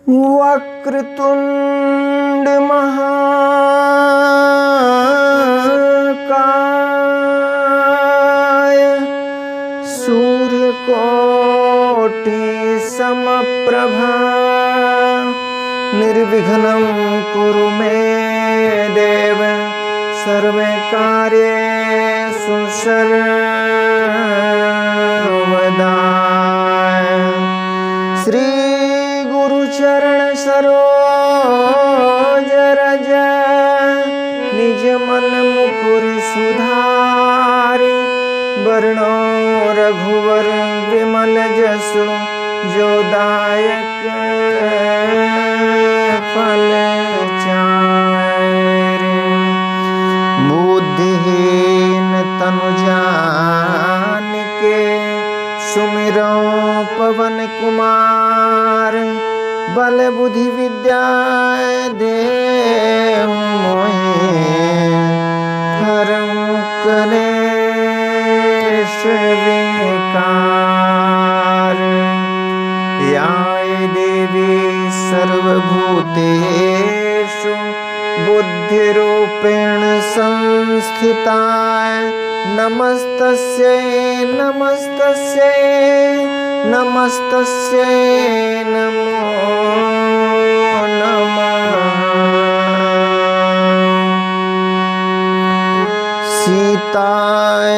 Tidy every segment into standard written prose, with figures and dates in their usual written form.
वक्रतुंड महाकाय सूर्यकोटि समप्रभा निर्विघ्नं कुरु मे देव सर्वे कार्येषु सर्वदा। श्री गुरु चरण सरोज रज निज मन मुकुर सुधारि वरणो रघुवर विमल जसु जो दायक फल चारि। बुद्धिहीन तनु जानिके सुमिरो पवन कुमार बल बुद्धि विद्या देहु मोहि हरहु कलेश विकार। या देवी सर्वभूतेषु बुद्धिरूपेण संस्थिता नमस्तस्यै नमस्तस्यै नमस्तस्यै नमो नमः। सीताय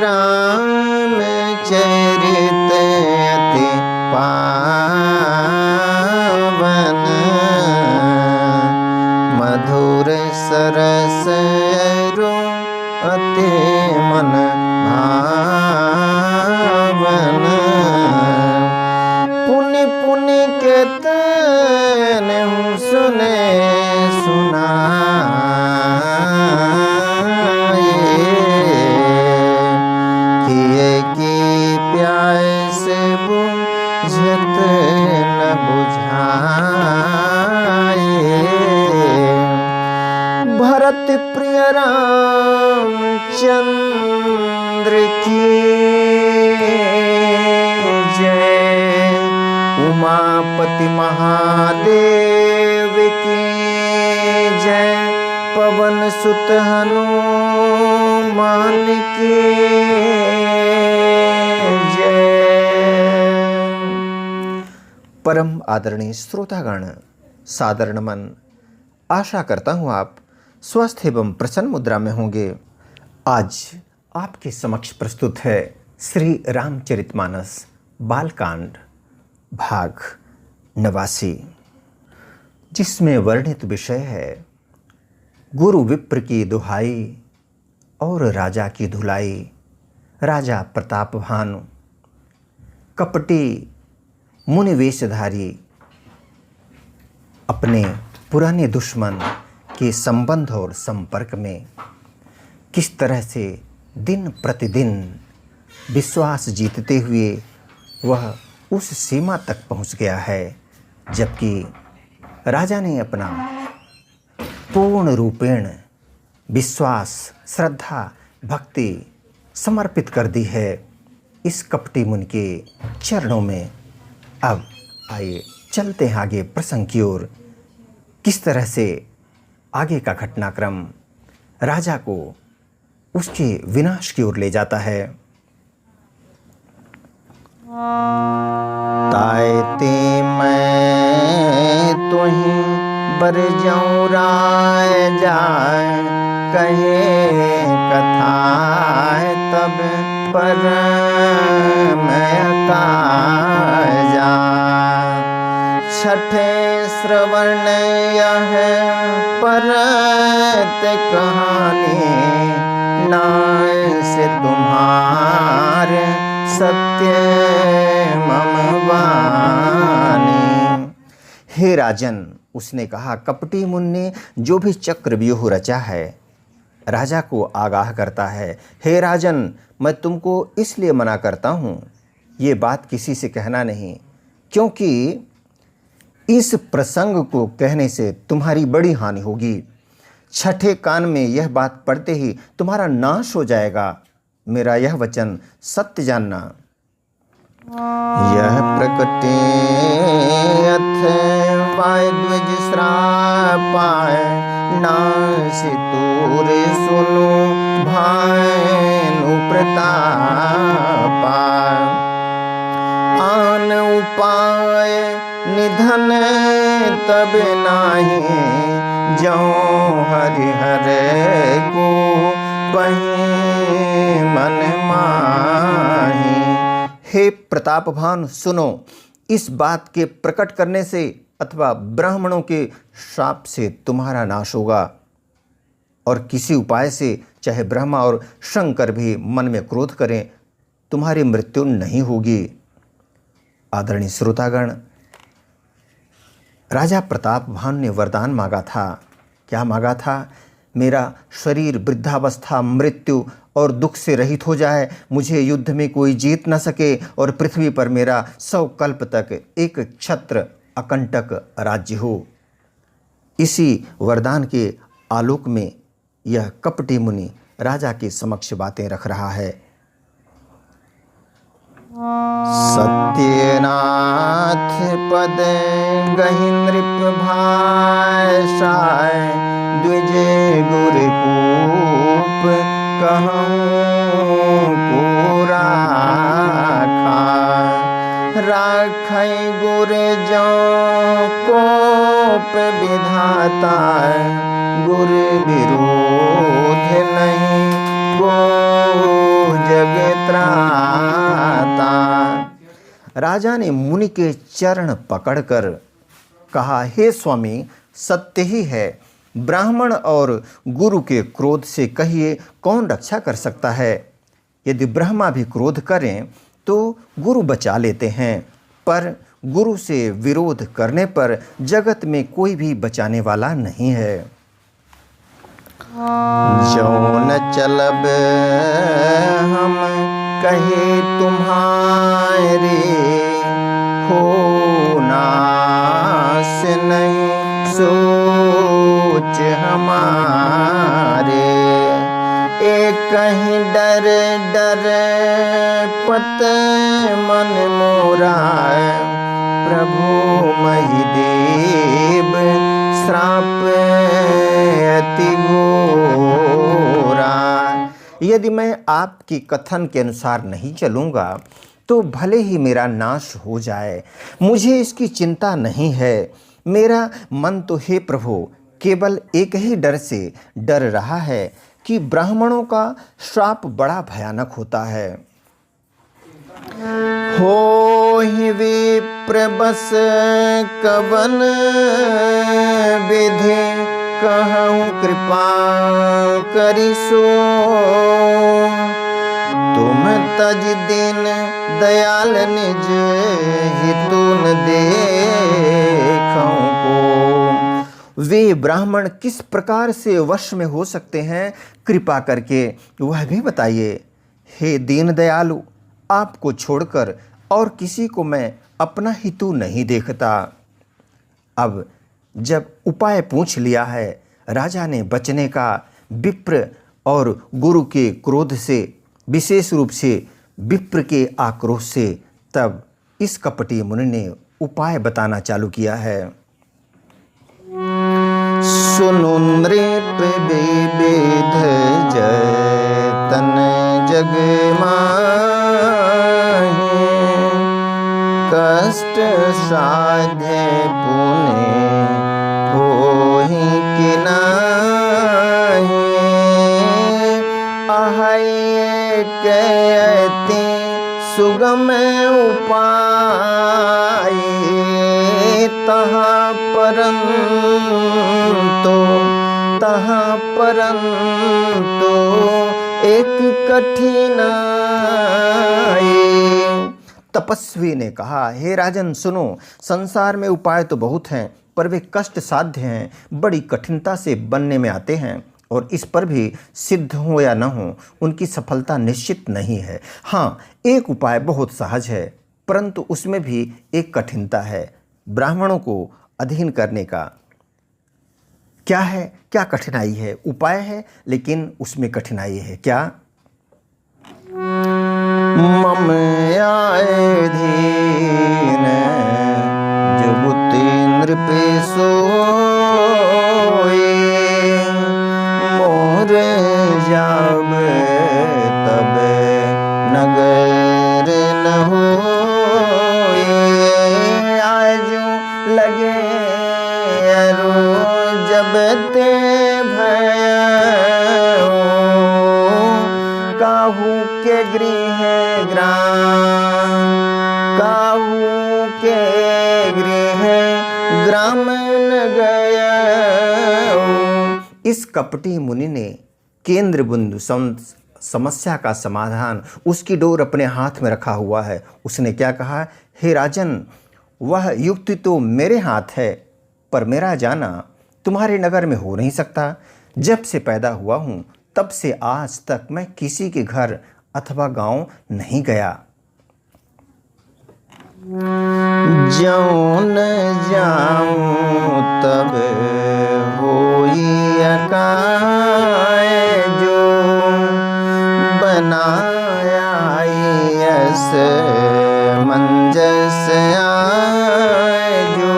रामचरित अति पावन मधुर सरस अति मन भावन। पुनि पुनि केतन सुने सुनाए किए की प्यास बुझत न बुझाए। भरत प्रिय रामचंद्र की जय। उमापति महादेव की जय। पवन सुत हनुमान की जय। परम आदरणीय श्रोतागण, सादर नमन। आशा करता हूँ आप स्वस्थ एवं प्रसन्न मुद्रा में होंगे। आज आपके समक्ष प्रस्तुत है श्री रामचरितमानस बालकांड भाग 89, जिसमें वर्णित विषय है गुरु विप्र की दुहाई और राजा की धुलाई। राजा प्रतापभानु कपटी मुनिवेशधारी अपने पुराने दुश्मन के संबंध और संपर्क में किस तरह से दिन प्रतिदिन विश्वास जीतते हुए वह उस सीमा तक पहुंच गया है जबकि राजा ने अपना पूर्ण रूपेण विश्वास, श्रद्धा, भक्ति समर्पित कर दी है इस कपटी मुनि के चरणों में। अब आइए चलते हैं आगे प्रसंग की ओर। किस तरह से आगे का घटनाक्रम राजा को उसके विनाश की ओर ले जाता है। तायते मैं तुहि बर जाऊं राय जाय कहे कथा तब पर मैं जा। छठे श्रवण यह परत कहानी नाय से तुम्हार सत्य मम वाणी। हे राजन, उसने कहा, कपटी मुनि ने जो भी चक्रव्यूह रचा है राजा को आगाह करता है। हे राजन, मैं तुमको इसलिए मना करता हूँ, ये बात किसी से कहना नहीं, क्योंकि इस प्रसंग को कहने से तुम्हारी बड़ी हानि होगी। छठे कान में यह बात पढ़ते ही तुम्हारा नाश हो जाएगा। मेरा यह वचन सत्य जानना। यह प्रकटे अथ जाए निधन तब नाही, जौं हरिहर को पही मन माही। हे प्रतापवान सुनो, इस बात के प्रकट करने से अथवा ब्राह्मणों के श्राप से तुम्हारा नाश होगा, और किसी उपाय से चाहे ब्रह्मा और शंकर भी मन में क्रोध करें, तुम्हारी मृत्यु नहीं होगी। आदरणीय श्रोतागण, राजा प्रतापवान ने वरदान मांगा था। क्या मांगा था? मेरा शरीर वृद्धावस्था, मृत्यु और दुख से रहित हो जाए, मुझे युद्ध में कोई जीत न सके, और पृथ्वी पर मेरा 100 कल्प तक एक छत्र अकंटक राज्य हो। इसी वरदान के आलोक में यह कपटी मुनि राजा के समक्ष बातें रख रहा है। सत्यनाथ पद गहि नृप भाषाय, द्विज गुरकूप कहूँ पूरा खा। राखै गुर जौ कोप विधाता, गुर विरोध नहीं को जग त्राता। राजा ने मुनि के चरण पकड़कर कहा, हे स्वामी, सत्य ही है, ब्राह्मण और गुरु के क्रोध से कहिए कौन रक्षा कर सकता है। यदि ब्रह्मा भी क्रोध करें तो गुरु बचा लेते हैं, पर गुरु से विरोध करने पर जगत में कोई भी बचाने वाला नहीं है। जौन चलब हम कहे तुम्हारे, हो नास नहीं सोच हमारे। एक कहीं डर डर पत मन मोरा, प्रभु महिदेव श्राप अति घोरा। यदि मैं आपकी कथन के अनुसार नहीं चलूँगा तो भले ही मेरा नाश हो जाए, मुझे इसकी चिंता नहीं है। मेरा मन तो हे प्रभु केवल एक ही डर से डर रहा है कि ब्राह्मणों का श्राप बड़ा भयानक होता है। हो ही विप्र बस कवन विधि, कहूँ कृपा करिसो। तुम तज दिन दयाल निज हितु न देखूं को। वे ब्राह्मण किस प्रकार से वश में हो सकते हैं, कृपा करके वह भी बताइए। हे दीन दयालु, आपको छोड़कर और किसी को मैं अपना हितु नहीं देखता। अब जब उपाय पूछ लिया है राजा ने बचने का, विप्र और गुरु के क्रोध से, विशेष रूप से विप्र के आक्रोश से, तब इस कपटी मुनि ने उपाय बताना चालू किया है। सुनु नृप विविध जतन जग माहि, कष्ट साध्य पुण्य होहि कि नाहि। अहै कहते सुगम उपाय, तहाँ परंतु एक कठिनाई। तपस्वी ने कहा, हे राजन सुनो, संसार में उपाय तो बहुत हैं, पर वे कष्ट साध्य हैं, बड़ी कठिनता से बनने में आते हैं, और इस पर भी सिद्ध हो या न हो उनकी सफलता निश्चित नहीं है। हाँ, एक उपाय बहुत सहज है, परंतु उसमें भी एक कठिनता है। ब्राह्मणों को अधीन करने का क्या है, क्या कठिनाई है? उपाय है लेकिन उसमें कठिनाई है। क्या? मम आए धीन जुगुति नृपे सोए, मोर जाब तब नगर न होए। ग्राम न गया। इस कपटी मुनि ने केंद्र बिंदु समस्या का समाधान उसकी डोर अपने हाथ में रखा हुआ है। उसने क्या कहा, हे राजन, वह युक्ति तो मेरे हाथ है, पर मेरा जाना तुम्हारे नगर में हो नहीं सकता। जब से पैदा हुआ हूँ तब से आज तक मैं किसी के घर अथवा गांव नहीं गया। जौं न जाऊं तब होई अकाय, जो बनाया यस मंजस आए। जो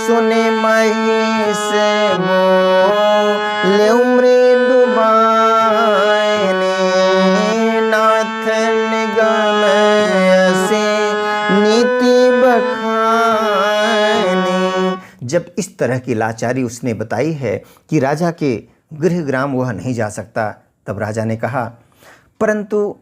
सुने मही से बोले मृदु बायने, नाथ निगम ऐसे नीति बखाने। जब इस तरह की लाचारी उसने बताई है कि राजा के गृह ग्राम वह नहीं जा सकता, तब राजा ने कहा, परंतु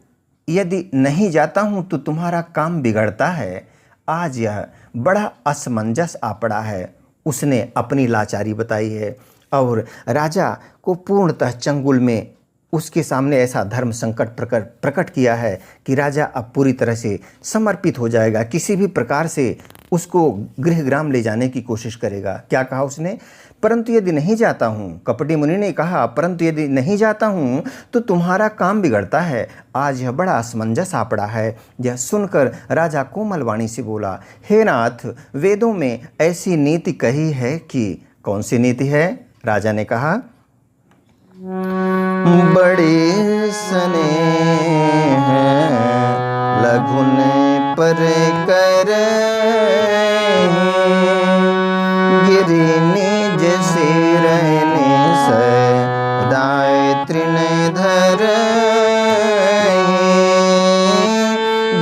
यदि नहीं जाता हूँ तो तुम्हारा काम बिगड़ता है। आज यह बड़ा असमंजस आ पड़ा है। उसने अपनी लाचारी बताई है और राजा को पूर्णतः चंगुल में उसके सामने ऐसा धर्म संकट प्रकट किया है कि राजा अब पूरी तरह से समर्पित हो जाएगा, किसी भी प्रकार से उसको गृहग्राम ले जाने की कोशिश करेगा। क्या कहा उसने, परंतु यदि नहीं जाता हूँ, कपटी मुनि ने कहा, परंतु यदि नहीं जाता हूँ तो तुम्हारा काम बिगड़ता है। आज यह बड़ा असमंजस आ पड़ा है। यह सुनकर राजा कोमल वाणी से बोला, हे नाथ, वेदों में ऐसी नीति कही है कि कौन सी नीति है? राजा ने कहा, बड़े स्नेह लघुन पर कर गिरि निज सिर सदाय तृण धर।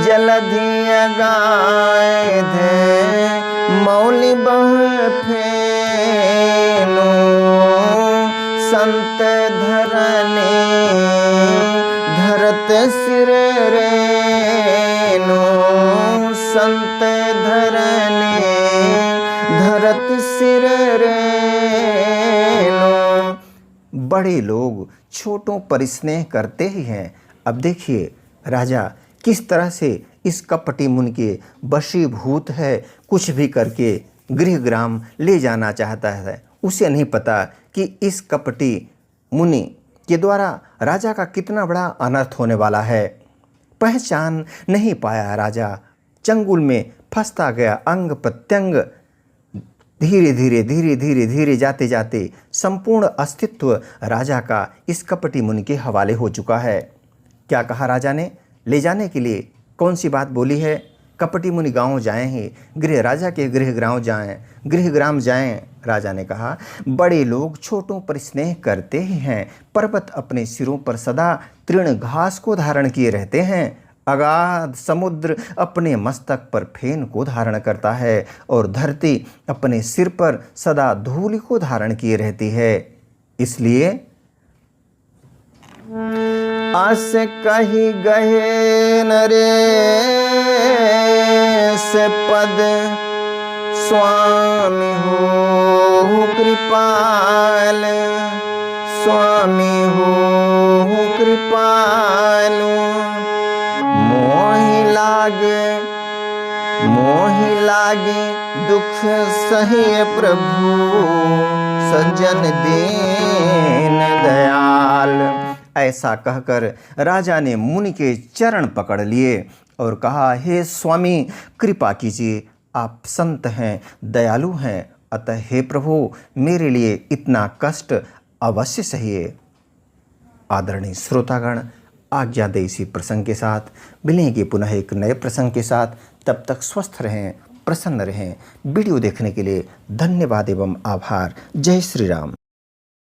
जलधि गाय धे मौलि बह फेनो, संत धरने धरत सिर रेनो। संत धरने धरत सिर रेनो। बड़े लोग छोटों पर स्नेह करते ही हैं। अब देखिए राजा किस तरह से इस कपटी मुनि के वशीभूत है, कुछ भी करके गृहग्राम ले जाना चाहता है। उसे नहीं पता कि इस कपटी मुनि के द्वारा राजा का कितना बड़ा अनर्थ होने वाला है। पहचान नहीं पाया राजा, चंगुल में फंसता गया। अंग प्रत्यंग धीरे धीरे जाते जाते संपूर्ण अस्तित्व राजा का इस कपटी मुनि के हवाले हो चुका है। क्या कहा राजा ने? ले जाने के लिए कौन सी बात बोली है? कपटी मुनि गांव जाएं ही, राजा के गृहग्राम जाएं। राजा ने कहा, बड़े लोग छोटों पर स्नेह करते ही हैं। पर्वत अपने सिरों पर सदा तृण घास को धारण किए रहते हैं। अगाध समुद्र अपने मस्तक पर फेन को धारण करता है और धरती अपने सिर पर सदा धूलि को धारण किए रहती है। इसलिए आस कही गहे नरेश पद, स्वामी हो कृपाल। स्वामी हो कृपाल। मोहि लागे दुख सहे प्रभु, सज्जन दीन दयाल। ऐसा कहकर राजा ने मुनि के चरण पकड़ लिए और कहा, हे स्वामी कृपा कीजिए, आप संत हैं, दयालु हैं, अतः हे प्रभु मेरे लिए इतना कष्ट अवश्य सहिए। आदरणीय श्रोतागण, आज्ञा दे इसी प्रसंग के साथ। मिलेंगे पुनः एक नए प्रसंग के साथ। तब तक स्वस्थ रहें, प्रसन्न रहें। वीडियो देखने के लिए धन्यवाद एवं आभार। जय श्री राम।